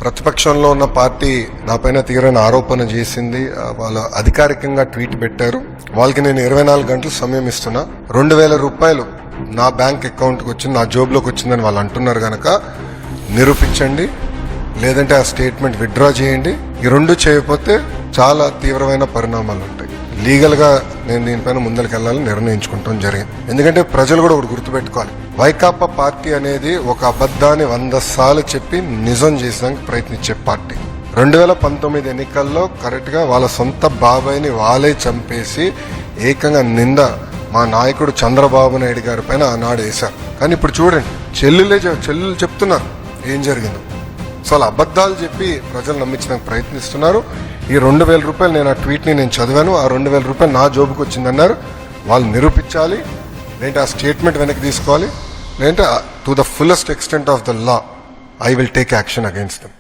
ప్రతిపక్షంలో ఉన్న పార్టీ నాపైన తీవ్రమైన ఆరోపణ చేసింది. వాళ్ళు అధికారికంగా ట్వీట్ పెట్టారు. వాళ్ళకి నేను 24 గంటలు సమయం ఇస్తున్నా. 2,000 రూపాయలు నా బ్యాంక్ అకౌంట్కి వచ్చింది, నా జోబులోకి వచ్చిందని వాళ్ళు అంటున్నారు కనుక నిరూపించండి, లేదంటే ఆ స్టేట్మెంట్ విత్డ్రా చేయండి. ఈ రెండు చేయకపోతే చాలా తీవ్రమైన పరిణామాలు ఉంటాయి. లీగల్ గా నేను దీనిపైన ముందరికి వెళ్ళాలని నిర్ణయించుకుంటాం జరిగింది. ఎందుకంటే ప్రజలు కూడా ఒకటి గుర్తుపెట్టుకోవాలి, వైకాపా పార్టీ అనేది ఒక అబద్ధాన్ని 100 సార్లు చెప్పి నిజం చేసేందుకు ప్రయత్నించే పార్టీ. 2019 ఎన్నికల్లో కరెక్ట్ గా వాళ్ళ సొంత బాబాయిని వాళ్ళే చంపేసి ఏకంగా నింద మా నాయకుడు చంద్రబాబు నాయుడు గారి పైన ఆనాడు వేశారు. కానీ ఇప్పుడు చూడండి, చెల్లెలు చెప్తున్నారు ఏం జరిగిందో. సో అలా అబద్ధాలు చెప్పి ప్రజలు నమ్మించడానికి ప్రయత్నిస్తున్నారు. ఈ 2,000 రూపాయలు నేను ఆ ట్వీట్ని నేను చదివాను, ఆ 2,000 రూపాయలు నా జోబుకి వచ్చిందన్నారు. వాళ్ళు నిరూపించాలి, లేదంటే ఆ స్టేట్మెంట్ వెనక్కి తీసుకోవాలి, లేదంటే to the fullest extent of the law I will take action against them.